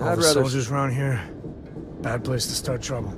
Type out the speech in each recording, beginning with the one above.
All the soldiers around here. Bad place to start trouble.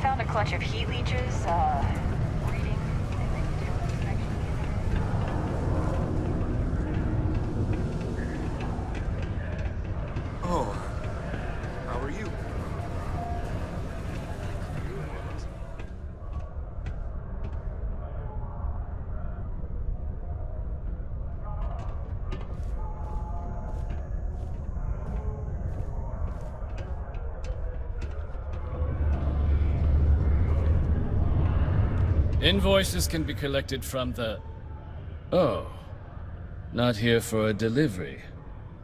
Found a clutch of heat leeches, breeding. Oh, how are you? Invoices can be collected from the... Oh. Not here for a delivery,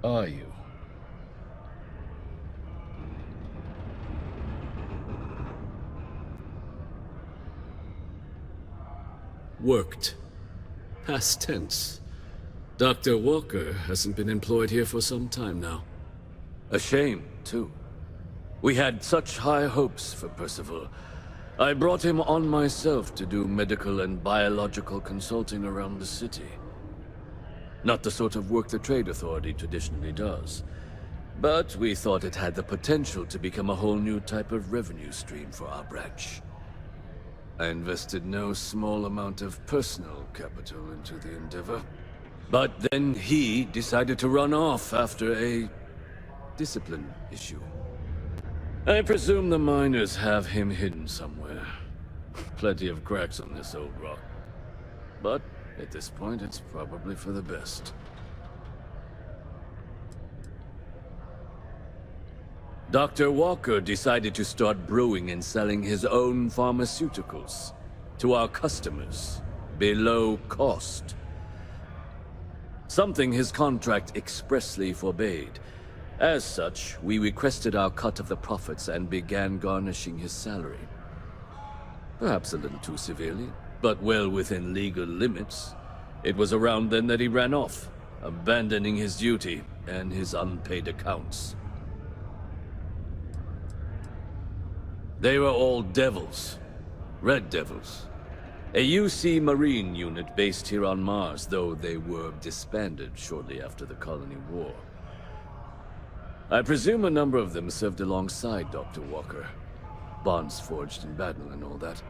are you? Worked. Past tense. Dr. Walker hasn't been employed here for some time now. A shame, too. We had such high hopes for Percival. I brought him on myself to do medical and biological consulting around the city. Not the sort of work the Trade Authority traditionally does. But we thought it had the potential to become a whole new type of revenue stream for our branch. I invested no small amount of personal capital into the endeavor. But then he decided to run off after a discipline issue. I presume the miners have him hidden somewhere. Plenty of cracks on this old rock. But at this point, it's probably for the best. Dr. Walker decided to start brewing and selling his own pharmaceuticals to our customers below cost. Something his contract expressly forbade. As such, we requested our cut of the profits and began garnishing his salary. Perhaps a little too severely, but well within legal limits. It was around then that he ran off, abandoning his duty and his unpaid accounts. They were all devils. Red Devils. A UC Marine unit based here on Mars, though they were disbanded shortly after the Colony War. I presume a number of them served alongside Dr. Walker. Bonds forged in battle and all that.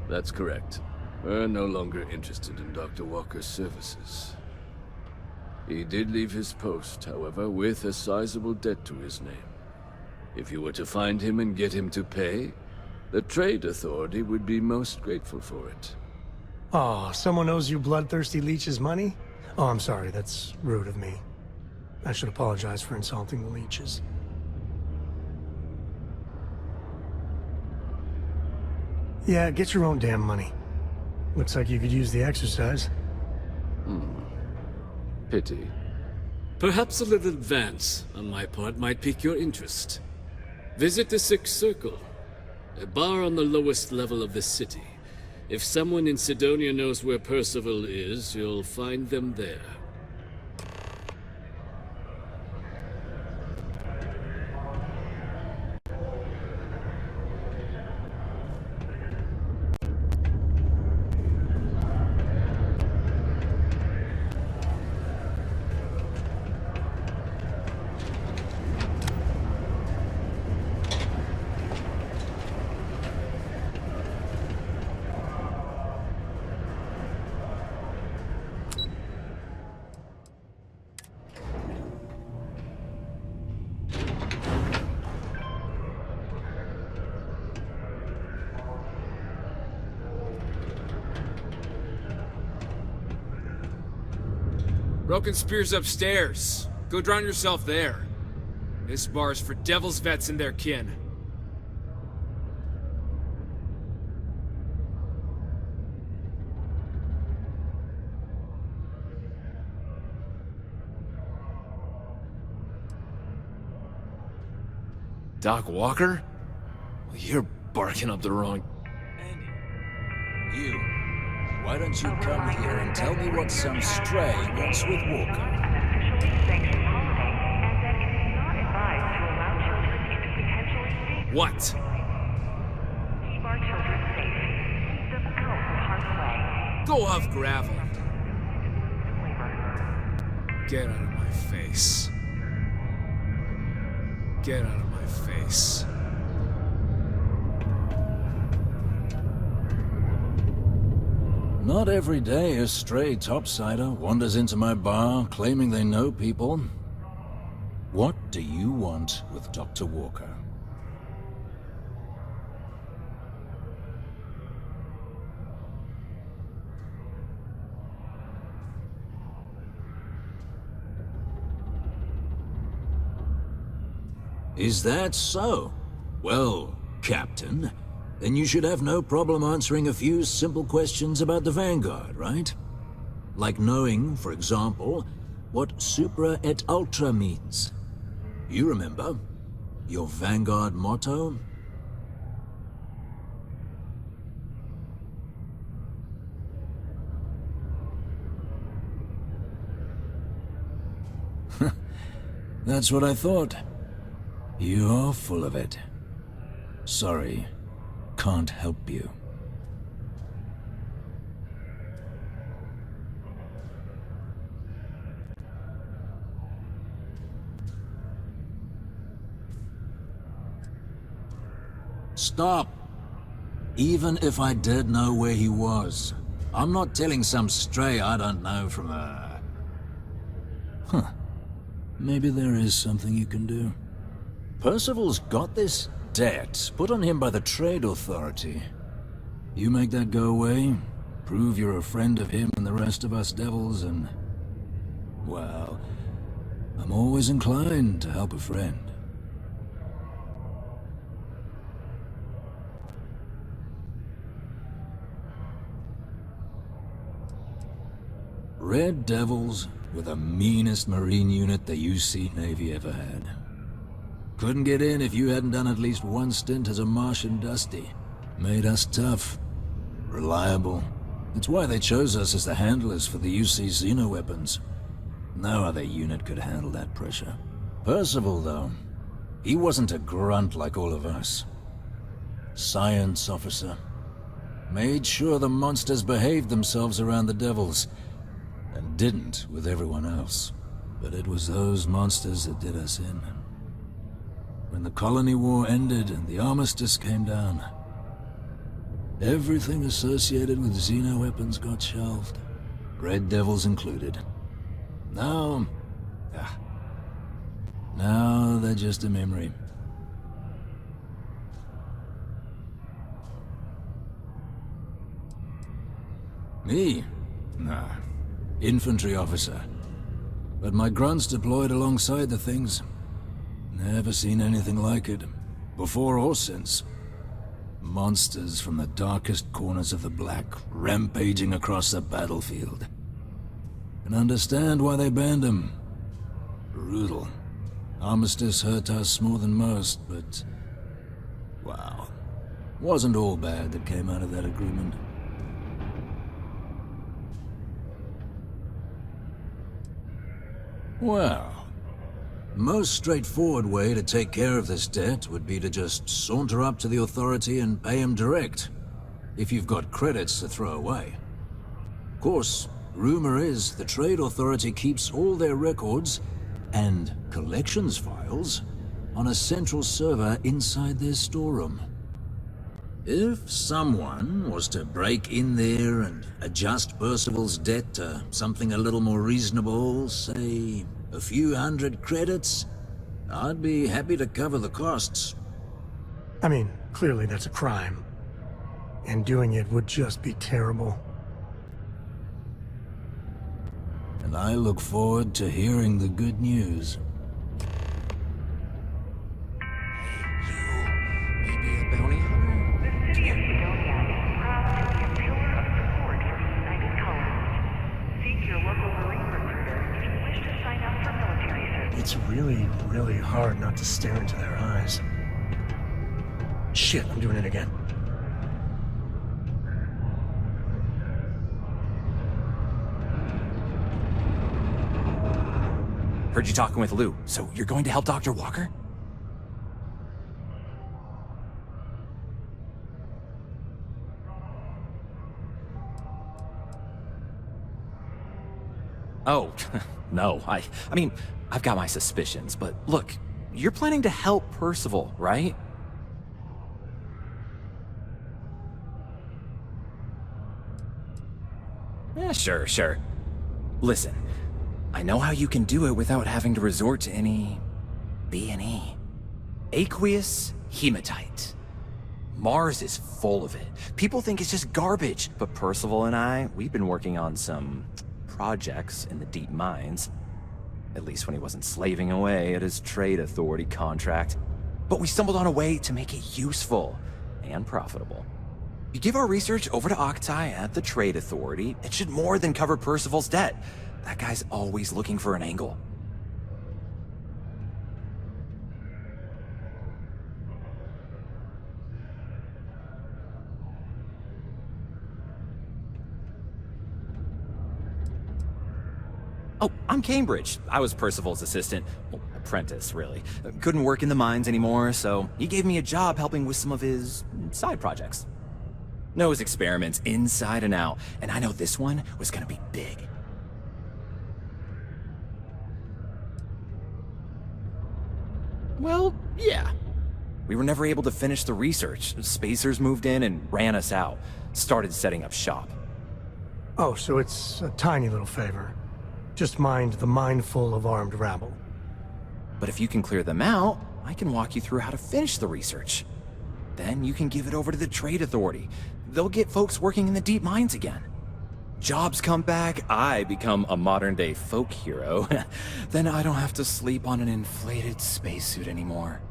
That's correct. We're no longer interested in Dr. Walker's services. He did leave his post, however, with a sizable debt to his name. If you were to find him and get him to pay, the Trade Authority would be most grateful for it. Oh, someone owes you bloodthirsty leeches money? Oh, I'm sorry, that's rude of me. I should apologize for insulting the leeches. Yeah, get your own damn money. Looks like you could use the exercise. Pity. Perhaps a little advance on my part might pique your interest. Visit the Sixth Circle, a bar on the lowest level of the city. If someone in Sidonia knows where Percival is, you'll find them there. Broken Spear's upstairs. Go drown yourself there. This bar's for Devil's vets and their kin. Doc Walker? Well, you're barking up the wrong... Andy, you. Why don't you come here and tell me what some stray wants with Walker? What? Keep our children safe. Keep them out of harm's way. Go off gravel. Disclaimer. Get out of my face. Get out of my face. Not every day a stray topsider wanders into my bar claiming they know people. What do you want with Dr. Walker? Is that so? Well, Captain, then you should have no problem answering a few simple questions about the Vanguard, right? Like knowing, for example, what Supra et Ultra means. You remember? Your Vanguard motto? That's what I thought. You're full of it. Sorry, can't help you. Stop! Even if I did know where he was, I'm not telling some stray I don't know from a... Huh. Maybe there is something you can do. Percival's got this debt put on him by the Trade Authority. You make that go away, prove you're a friend of him and the rest of us devils, and... well, I'm always inclined to help a friend. Red Devils were the meanest Marine unit the UC Navy ever had. Couldn't get in if you hadn't done at least one stint as a Martian Dusty. Made us tough, reliable. It's why they chose us as the handlers for the UC xenoweapons. No other unit could handle that pressure. Percival, though, he wasn't a grunt like all of us. Science officer. Made sure the monsters behaved themselves around the Devils, and didn't with everyone else. But it was those monsters that did us in. When the colony war ended and the armistice came down, everything associated with xenoweapons got shelved, Red Devils included. Now they're just a memory. Me? Nah. Infantry officer. But my grunts deployed alongside the things. Never seen anything like it, before or since. Monsters from the darkest corners of the Black, rampaging across the battlefield. Can understand why they banned them. Brutal. Armistice hurt us more than most, but... wow. Wasn't all bad that came out of that agreement. Well... most straightforward way to take care of this debt would be to just saunter up to the Authority and pay him direct, if you've got credits to throw away. Of course, rumor is the Trade Authority keeps all their records and collections files on a central server inside their storeroom. If someone was to break in there and adjust Percival's debt to something a little more reasonable, say a few hundred credits, I'd be happy to cover the costs. I mean, clearly that's a crime. And doing it would just be terrible. And I look forward to hearing the good news. Maybe a bounty hunter? The city of Sidonia is proud to be a pillar of support for the United Colonies. Seek your local Marine recruiter if you wish to sign up for military service. It's really, really hard not to stare into their eyes. Shit, I'm doing it again. Heard you talking with Lou, so you're going to help Dr. Walker? Oh, no. I mean, I've got my suspicions, but look, you're planning to help Percival, right? Yeah, sure. Listen, I know how you can do it without having to resort to any B&E. Aqueous hematite. Mars is full of it. People think it's just garbage, but Percival and I, we've been working on some projects in the deep mines. At least when he wasn't slaving away at his trade authority contract. But we stumbled on a way to make it useful and profitable. You give our research over to Octai at the trade authority, it should more than cover Percival's debt. That guy's always looking for an angle. Oh, I'm Cambridge. I was Percival's assistant. Well, apprentice, really. Couldn't work in the mines anymore, so he gave me a job helping with some of his side projects. Knows experiments inside and out, and I know this one was gonna be big. Well, yeah. We were never able to finish the research. Spacers moved in and ran us out. Started setting up shop. Oh, so it's a tiny little favor. Just mind the mine full of armed rabble. But if you can clear them out, I can walk you through how to finish the research. Then you can give it over to the trade authority. They'll get folks working in the deep mines again. Jobs come back, I become a modern-day folk hero. Then I don't have to sleep on an inflated spacesuit anymore.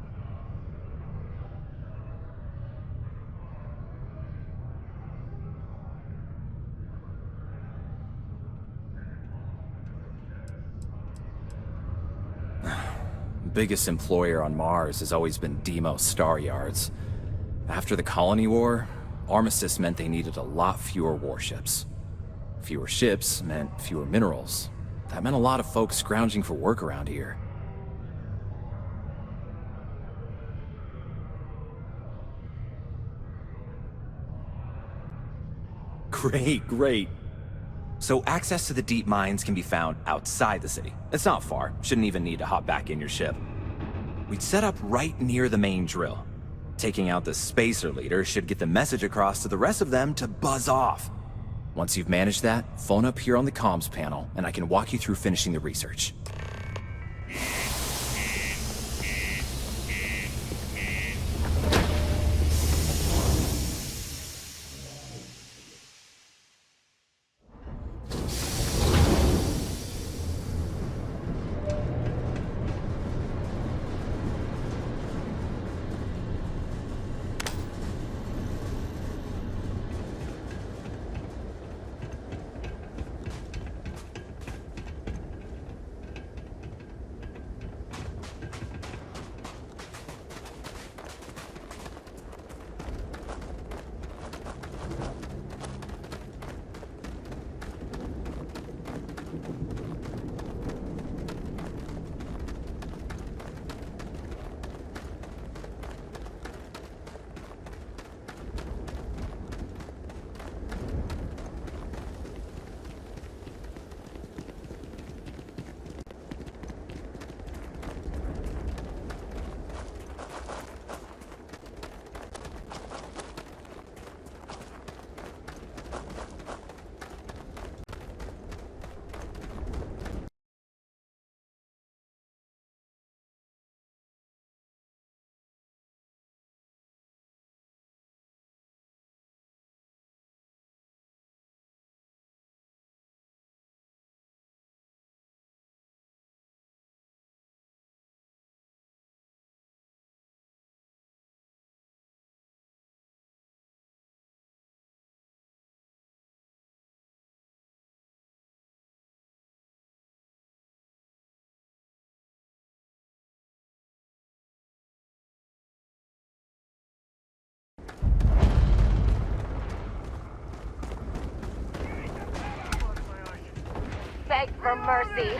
Biggest employer on Mars has always been Demo Star Yards. After the Colony War, armistice meant they needed a lot fewer warships. Fewer ships meant fewer minerals. That meant a lot of folks scrounging for work around here. Great. So access to the deep mines can be found outside the city. It's not far. Shouldn't even need to hop back in your ship. We'd set up right near the main drill. Taking out the spacer leader should get the message across to the rest of them to buzz off. Once you've managed that, phone up here on the comms panel, and I can walk you through finishing the research. beg for mercy.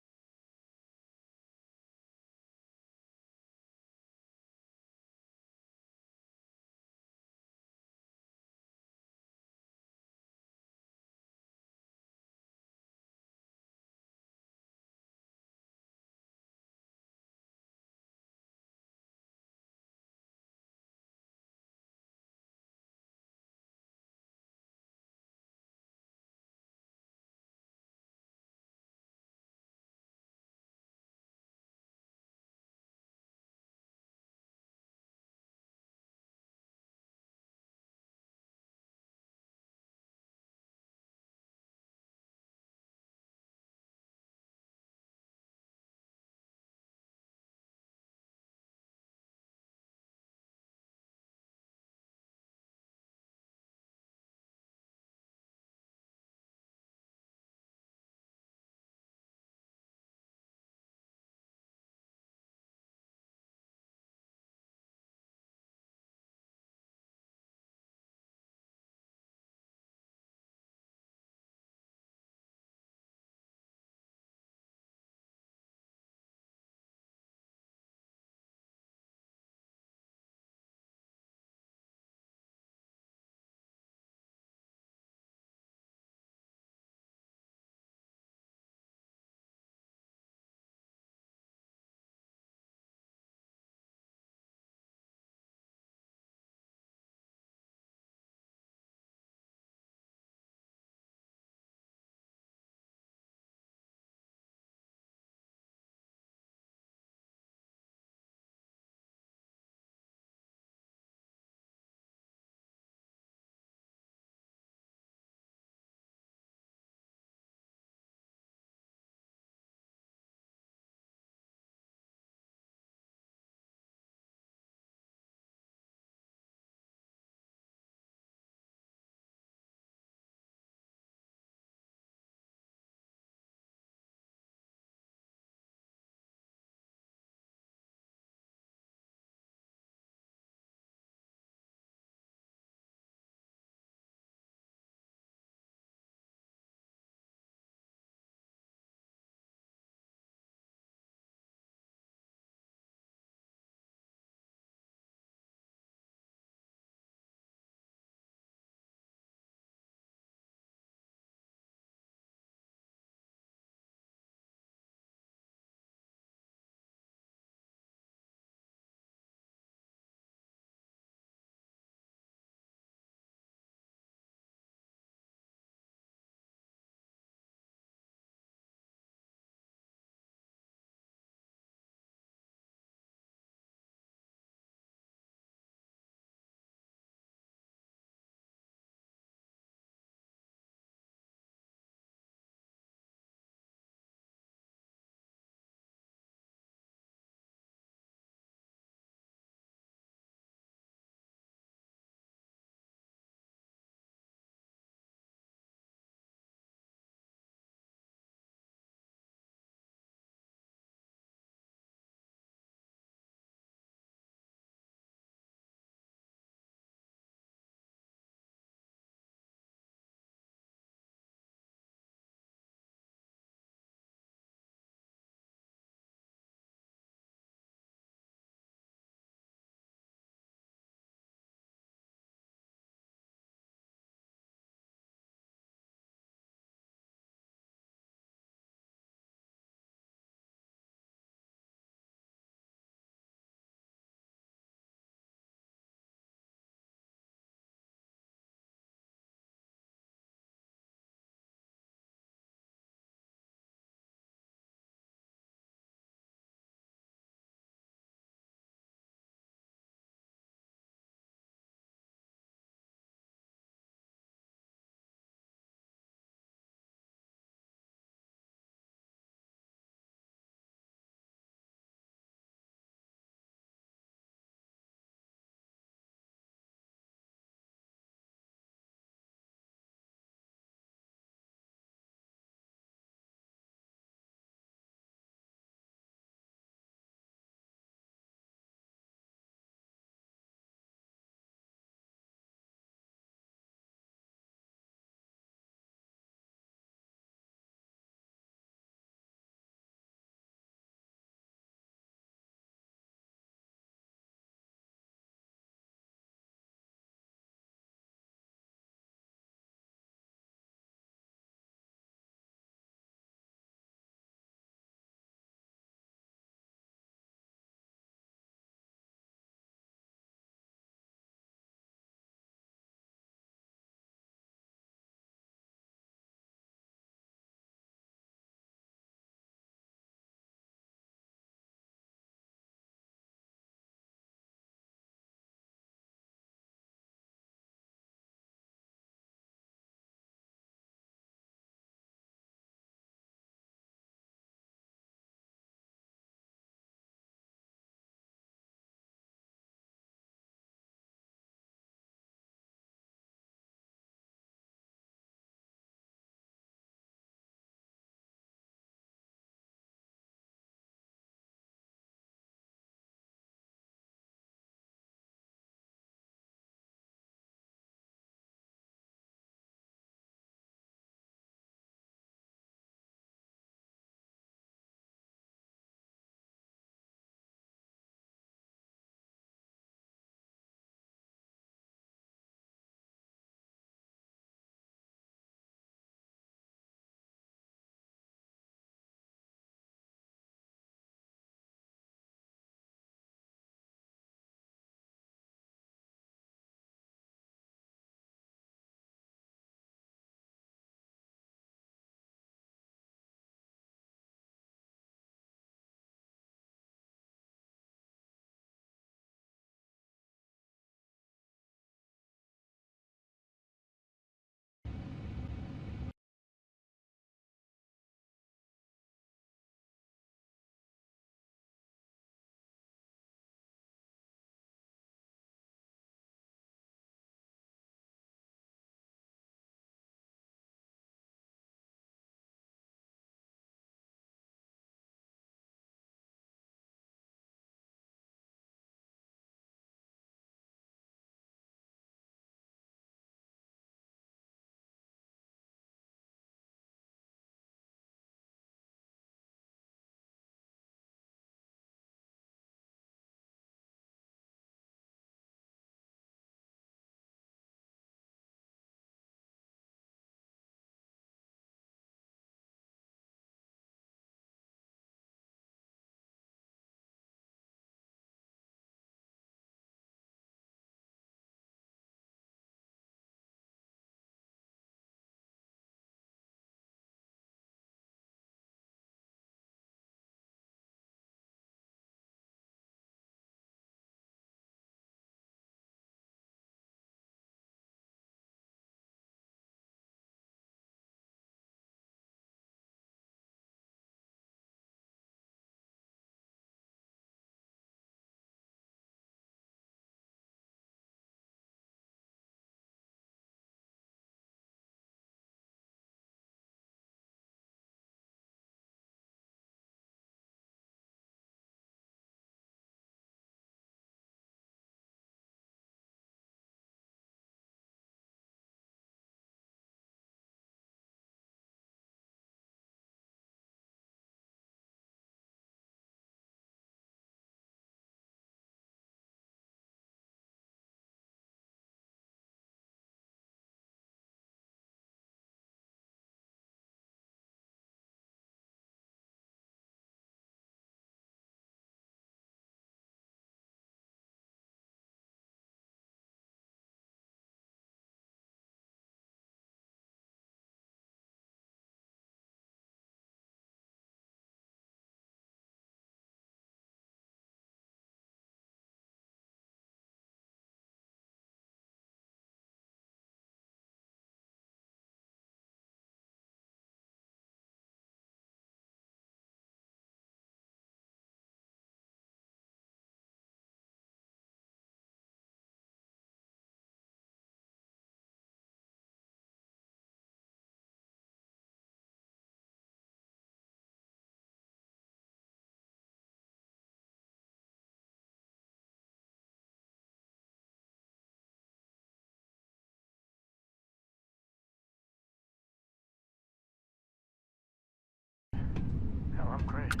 great.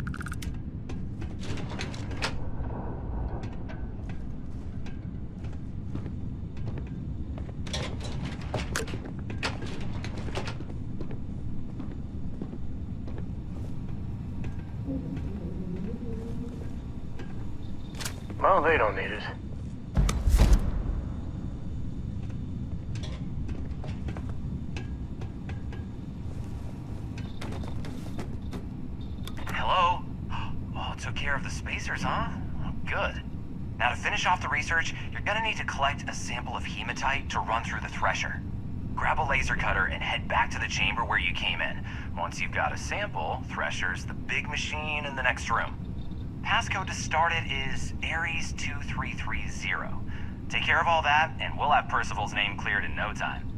Well, they don't need it. Hello? Oh, took care of the spacers, huh? Oh, good. Now to finish off the research, you're gonna need to collect a sample of hematite to run through the thresher. Grab a laser cutter and head back to the chamber where you came in. Once you've got a sample, Thresher's the big machine in the next room. Passcode to start it is Ares 2330. Take care of all that, and we'll have Percival's name cleared in no time.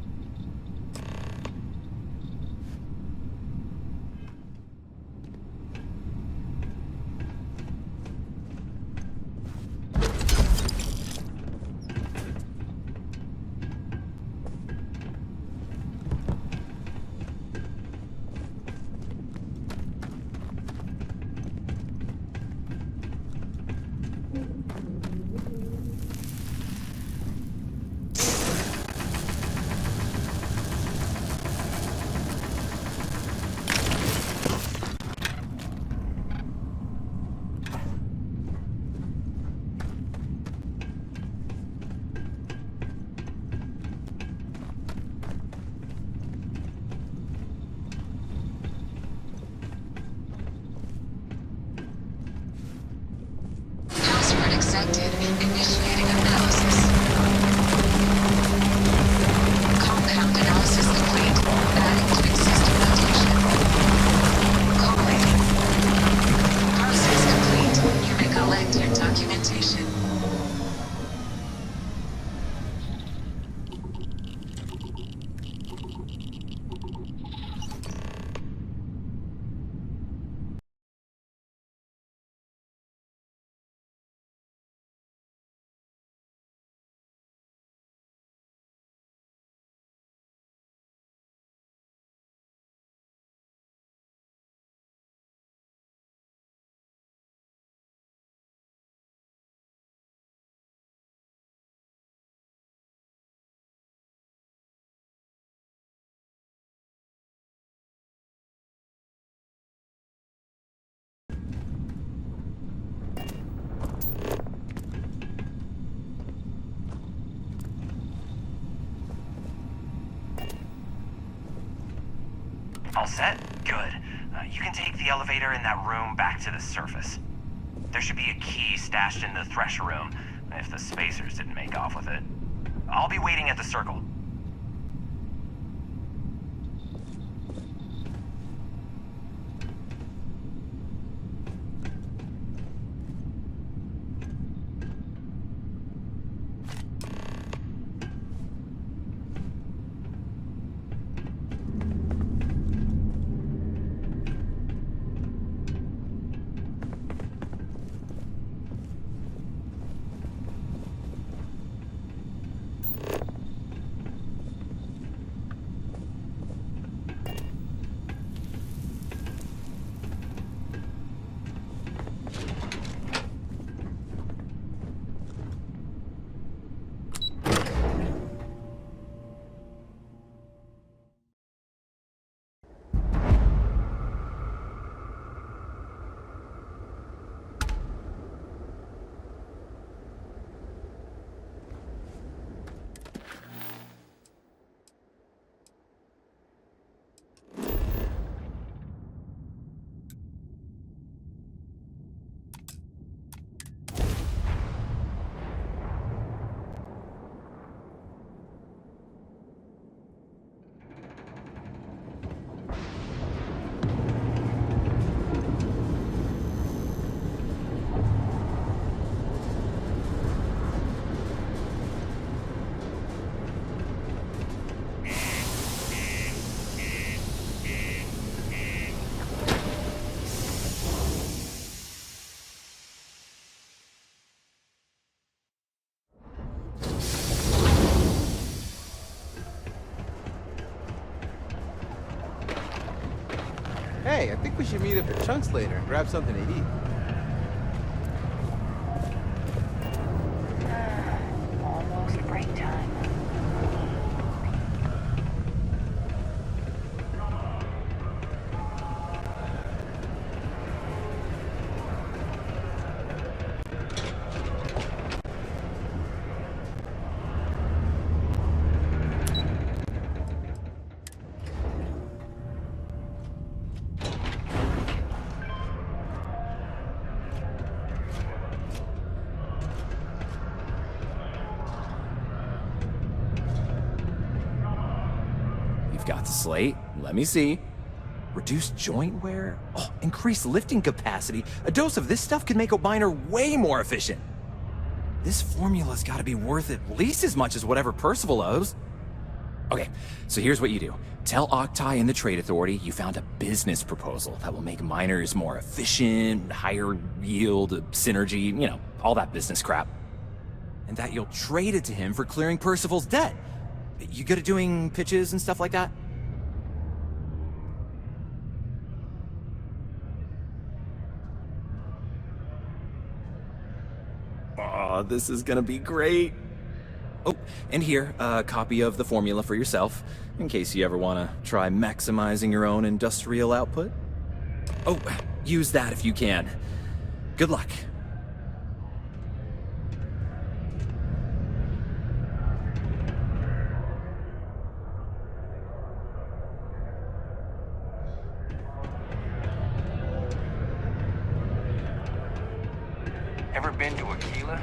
Password accepted. Initiating analysis. Compound analysis complete. Adding to existing notation. Collating. Process complete. You may collect your documentation. All set? Good. You can take the elevator in that room back to the surface. There should be a key stashed in the Thresher room, if the spacers didn't make off with it. I'll be waiting at the circle. Hey, I think we should meet up at Chunks later and grab something to eat. Almost break time. You've got the slate. Let me see. Reduced joint wear? Oh, increased lifting capacity. A dose of this stuff could make a miner way more efficient. This formula's gotta be worth at least as much as whatever Percival owes. Okay, so here's what you do. Tell Octai and the Trade Authority you found a business proposal that will make miners more efficient, higher yield, synergy, you know, all that business crap. And that you'll trade it to him for clearing Percival's debt. You good at doing pitches and stuff like that? Oh, this is gonna be great. Oh, and here, a copy of the formula for yourself, in case you ever want to try maximizing your own industrial output. Oh, use that if you can. Good luck. Ever been to Aquila?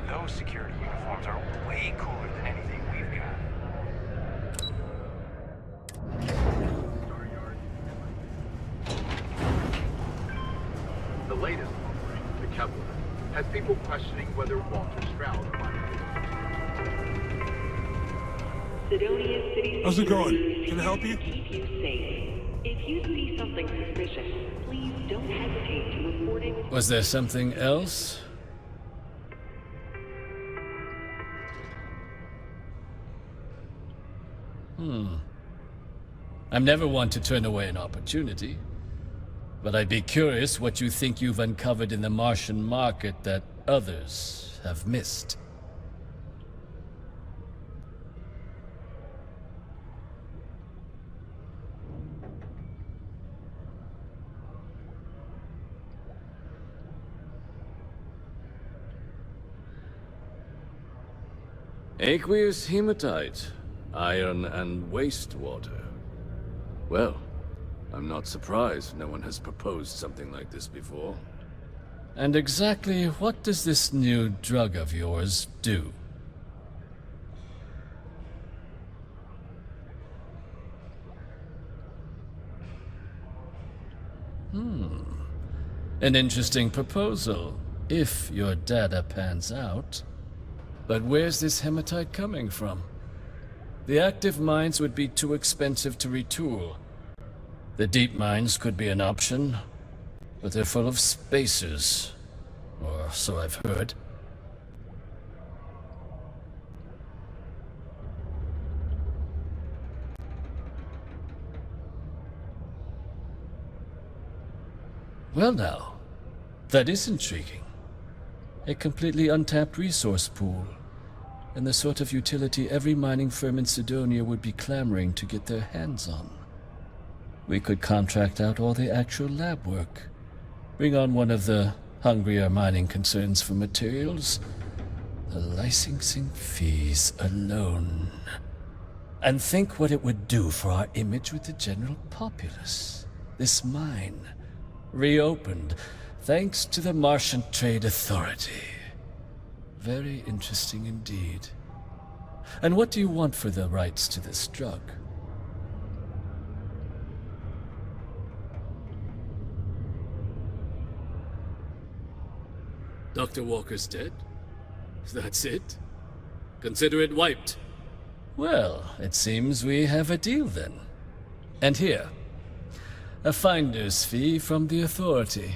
Those security uniforms are way cooler than anything we've got. The latest offering, the Kepler, has people questioning whether Walter Stroud Sidonia City. How's it going? Security Can I help you? Keep you safe. If you see something suspicious, please don't hesitate to report it. Was there something else? I'm never one to turn away an opportunity. But I'd be curious what you think you've uncovered in the Martian market that others have missed. Aqueous hematite, iron and wastewater. Well, I'm not surprised no one has proposed something like this before. And exactly what does this new drug of yours do? An interesting proposal, if your data pans out. But where's this hematite coming from? The active mines would be too expensive to retool. The deep mines could be an option, but they're full of spacers, or so I've heard. Well now, that is intriguing. A completely untapped resource pool, and the sort of utility every mining firm in Sidonia would be clamoring to get their hands on. We could contract out all the actual lab work, bring on one of the hungrier mining concerns for materials, the licensing fees alone. And think what it would do for our image with the general populace. This mine, reopened thanks to the Martian Trade Authority. Very interesting indeed. And what do you want for the rights to this drug? Dr. Walker's dead? That's it? Consider it wiped. Well, it seems we have a deal then. And here, a finder's fee from the Authority.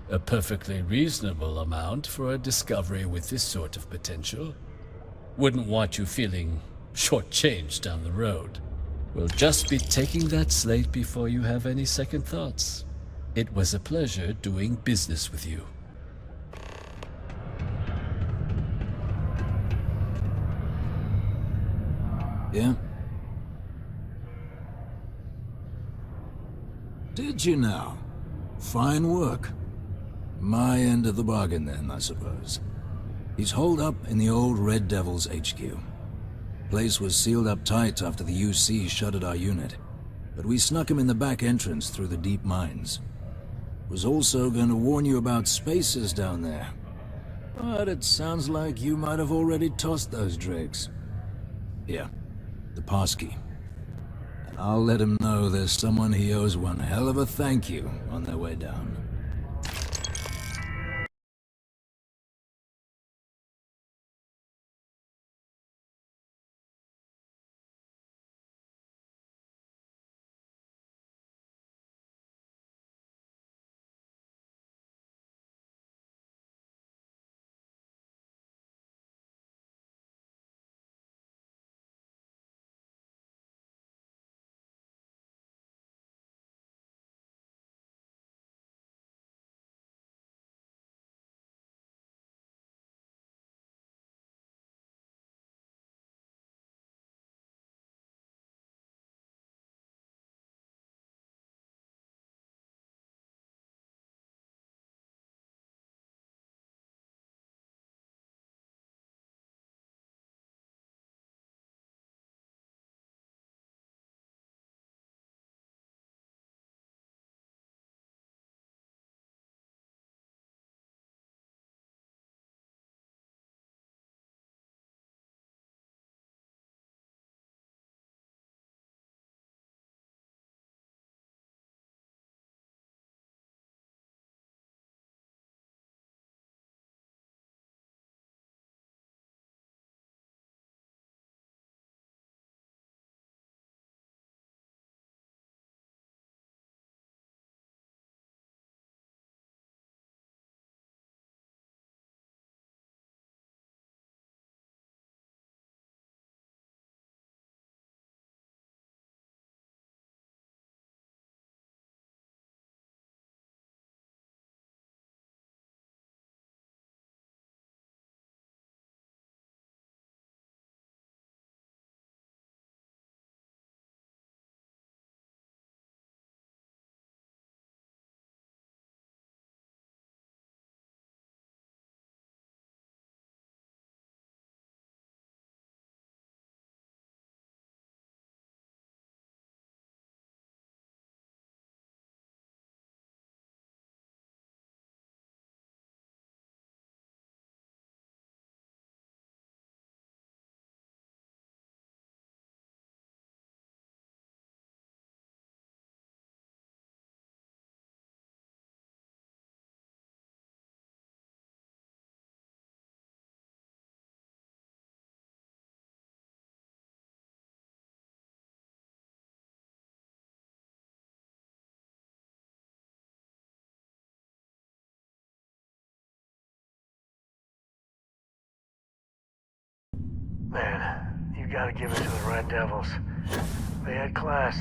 A perfectly reasonable amount for a discovery with this sort of potential. Wouldn't want you feeling shortchanged down the road. We'll just be taking that slate before you have any second thoughts. It was a pleasure doing business with you. Yeah? Did you now? Fine work. My end of the bargain then, I suppose. He's holed up in the old Red Devil's HQ. Place was sealed up tight after the UC shuttered our unit, but we snuck him in the back entrance through the deep mines. Was also going to warn you about spacers down there. But it sounds like you might have already tossed those drakes. Here, the passkey. And I'll let him know there's someone he owes one hell of a thank you on their way down. Man, you gotta give it to the Red Devils. They had class.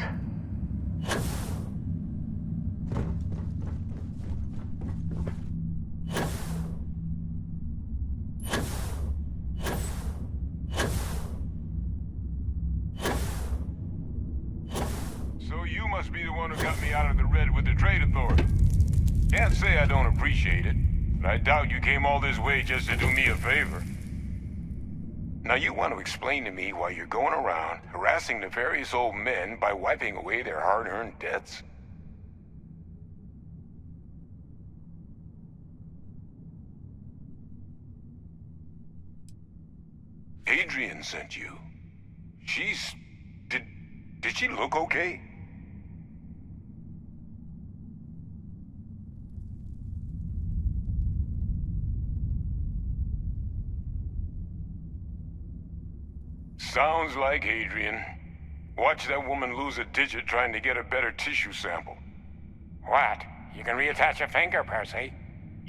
So you must be the one who got me out of the red with the trade authority. Can't say I don't appreciate it, but I doubt you came all this way just to do me a favor. Now you want to explain to me why you're going around harassing nefarious old men by wiping away their hard-earned debts? Hadrian sent you. Did she look okay? Sounds like Hadrian. Watch that woman lose a digit trying to get a better tissue sample. What? You can reattach a finger, Percy.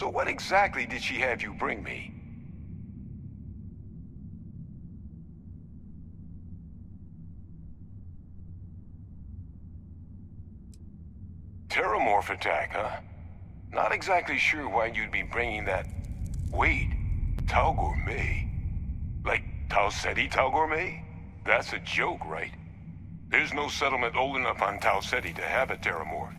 So what exactly did she have you bring me? Terramorph attack, huh? Not exactly sure why you'd be bringing that... Wait, Tau Gourmet? Like Tau Ceti Tau Gourmet? That's a joke, right? There's no settlement old enough on Tau Ceti to have a Terramorph.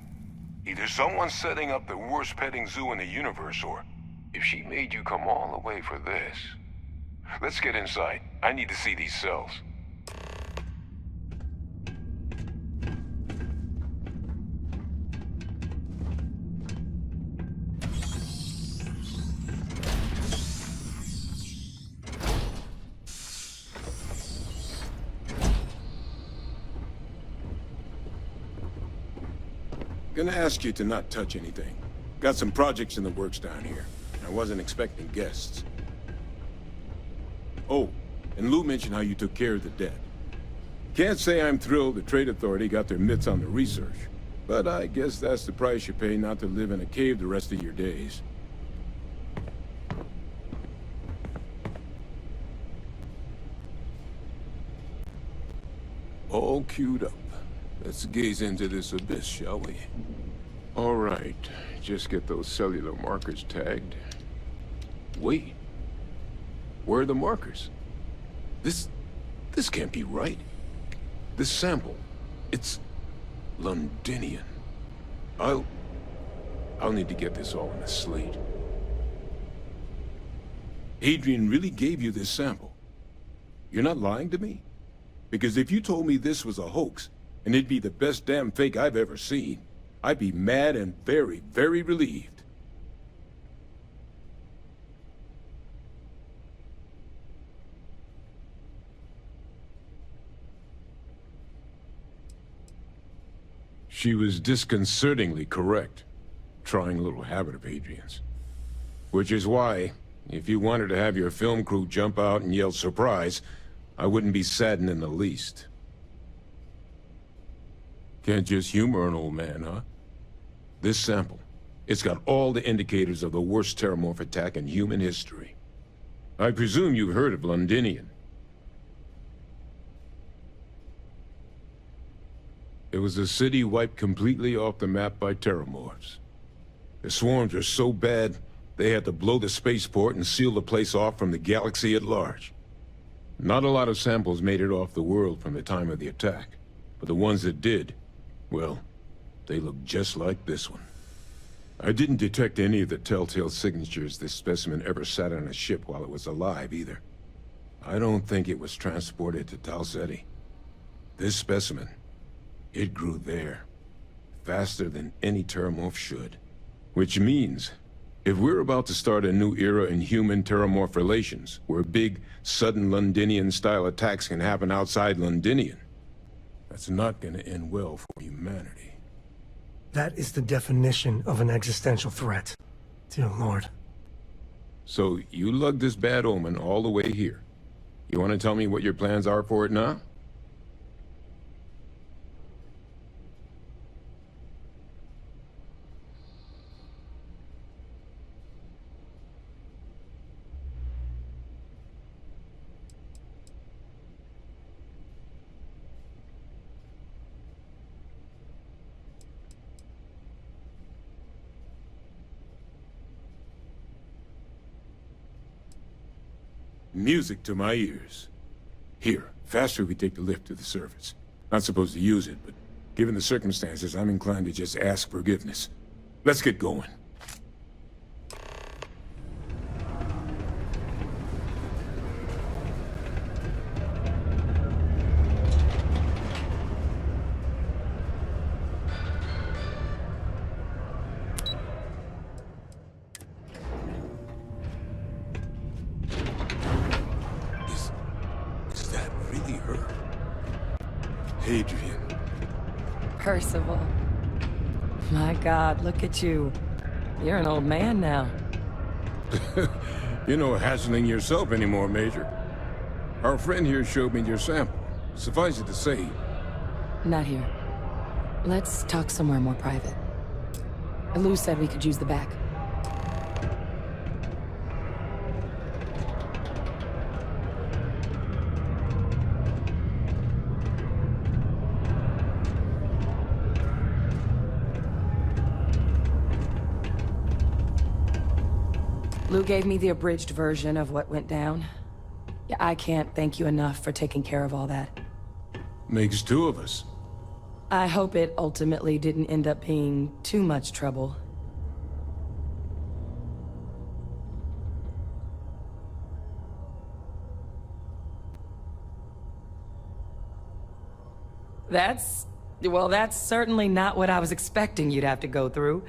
Either someone's setting up the worst petting zoo in the universe, or if she made you come all the way for this. Let's get inside. I need to see these cells. Gonna ask you to not touch anything. Got some projects in the works down here. I wasn't expecting guests. Oh, and Lou mentioned how you took care of the dead. Can't say I'm thrilled the Trade Authority got their mitts on the research, but I guess that's the price you pay not to live in a cave the rest of your days. All queued up. Let's gaze into this abyss, shall we? All right, just get those cellular markers tagged. Wait, where are the markers? This can't be right. This sample, it's Londinian. I'll need to get this all in a slate. Hadrian really gave you this sample. You're not lying to me? Because if you told me this was a hoax, and it'd be the best damn fake I've ever seen, I'd be mad and very, very relieved. She was disconcertingly correct, trying a little habit of Hadrian's. Which is why, if you wanted to have your film crew jump out and yell surprise, I wouldn't be saddened in the least. Can't just humor an old man, huh? This sample, it's got all the indicators of the worst Terramorph attack in human history. I presume you've heard of Londinian. It was a city wiped completely off the map by Terramorphs. The swarms were so bad, they had to blow the spaceport and seal the place off from the galaxy at large. Not a lot of samples made it off the world from the time of the attack, but the ones that did, well, they look just like this one. I didn't detect any of the telltale signatures this specimen ever sat on a ship while it was alive, either. I don't think it was transported to Tau Ceti. This specimen, it grew there, faster than any Terramorph should. Which means, if we're about to start a new era in human-Terramorph relations, where big, sudden Londinian-style attacks can happen outside Londinian, that's not gonna end well for humanity. That is the definition of an existential threat. Dear Lord. So, you lugged this bad omen all the way here. You want to tell me what your plans are for it now? Music to my ears. Here, faster we take the lift to the surface. Not supposed to use it, but given the circumstances, I'm inclined to just ask forgiveness. Let's get going. Hadrian. Percival. My God, look at you. You're an old man now. You're no hassling yourself anymore, Major. Our friend here showed me your sample. Suffice it to say... Not here. Let's talk somewhere more private. Lou said we could use the back. Lou gave me the abridged version of what went down. Yeah, I can't thank you enough for taking care of all that. Makes two of us. I hope it ultimately didn't end up being too much trouble. Well, that's certainly not what I was expecting you'd have to go through.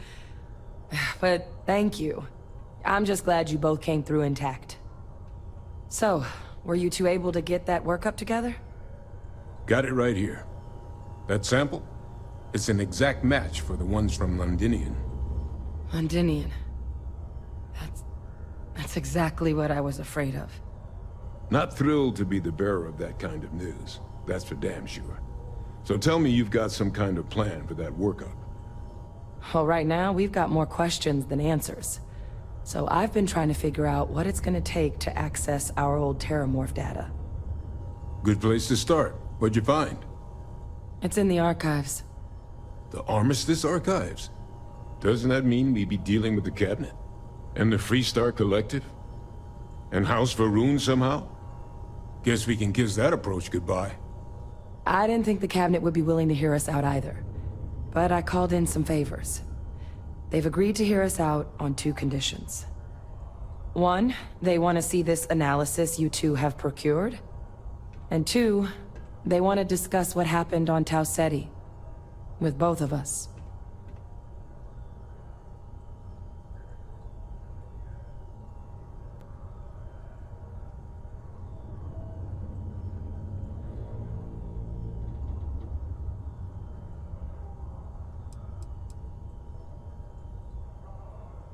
But thank you. I'm just glad you both came through intact. So, were you two able to get that workup together? Got it right here. That sample? It's an exact match for the ones from Londinian. Londinian. That's exactly what I was afraid of. Not thrilled to be the bearer of that kind of news. That's for damn sure. So tell me you've got some kind of plan for that workup. Well, right now, we've got more questions than answers. So I've been trying to figure out what it's gonna take to access our old Terramorph data. Good place to start. What'd you find? It's in the archives. The Armistice Archives? Doesn't that mean we'd be dealing with the Cabinet? And the Freestar Collective? And House Va'ruun somehow? Guess we can kiss that approach goodbye. I didn't think the Cabinet would be willing to hear us out either. But I called in some favors. They've agreed to hear us out on two conditions. One, they want to see this analysis you two have procured. And two, they want to discuss what happened on Tau Ceti. With both of us.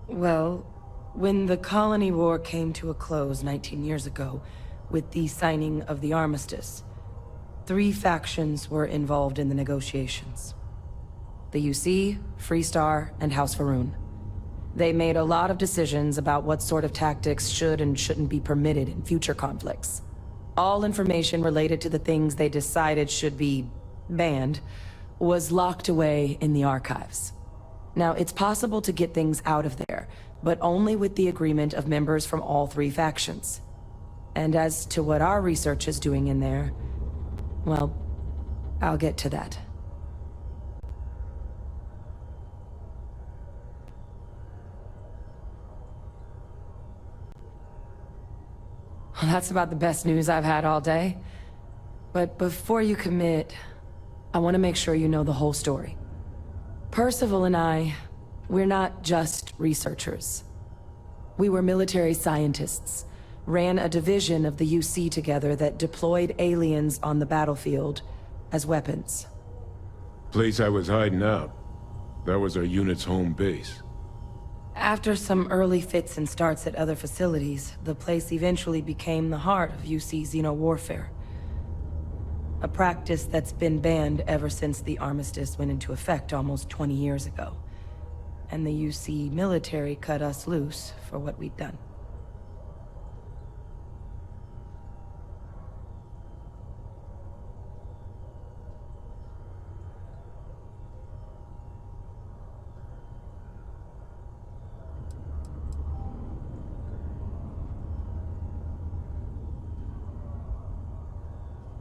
Well, when the colony war came to a close 19 years ago, with the signing of the armistice, 3 factions were involved in the negotiations. The UC, Freestar, and House Va'ruun. They made a lot of decisions about what sort of tactics should and shouldn't be permitted in future conflicts. All information related to the things they decided should be banned was locked away in the archives. Now, it's possible to get things out of there, but only with the agreement of members from all 3 factions. And as to what our research is doing in there, well, I'll get to that. Well, that's about the best news I've had all day. But before you commit, I want to make sure you know the whole story. Percival and I, we're not just researchers. We were military scientists, ran a division of the UC together that deployed aliens on the battlefield as weapons. Place I was hiding out. That was our unit's home base. After some early fits and starts at other facilities, the place eventually became the heart of UC xeno-warfare. A practice that's been banned ever since the armistice went into effect almost 20 years ago. And the UC military cut us loose for what we'd done.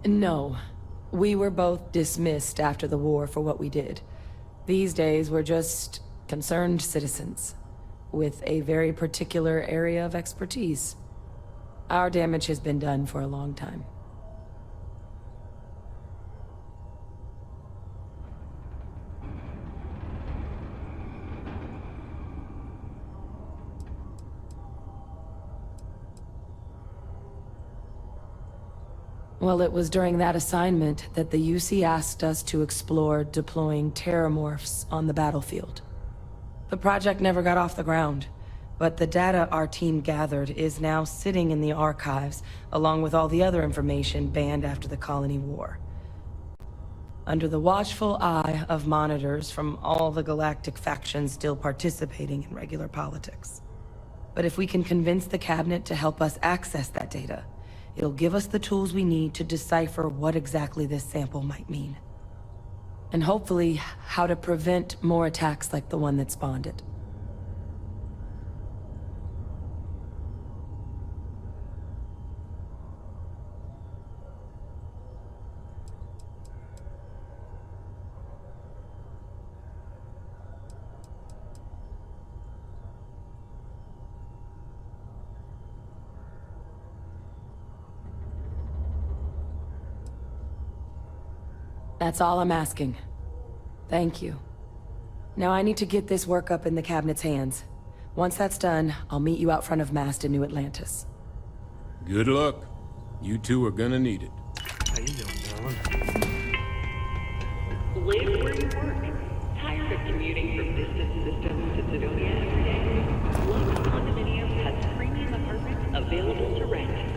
No. We were both dismissed after the war for what we did. These days, we're just concerned citizens, with a very particular area of expertise. Our damage has been done for a long time. Well, it was during that assignment that the UC asked us to explore deploying terramorphs on the battlefield. The project never got off the ground, but the data our team gathered is now sitting in the archives, along with all the other information banned after the colony war. Under the watchful eye of monitors from all the galactic factions still participating in regular politics. But if we can convince the Cabinet to help us access that data, it'll give us the tools we need to decipher what exactly this sample might mean. And hopefully, how to prevent more attacks like the one that spawned it. That's all I'm asking. Thank you. Now I need to get this work up in the cabinet's hands. Once that's done, I'll meet you out front of Mast in New Atlantis. Good luck. You two are gonna need it. How you doing, darling? Live where you work. Tired of commuting from distant systems to Sidonia every day? Lux Condominium has premium apartments available to rent.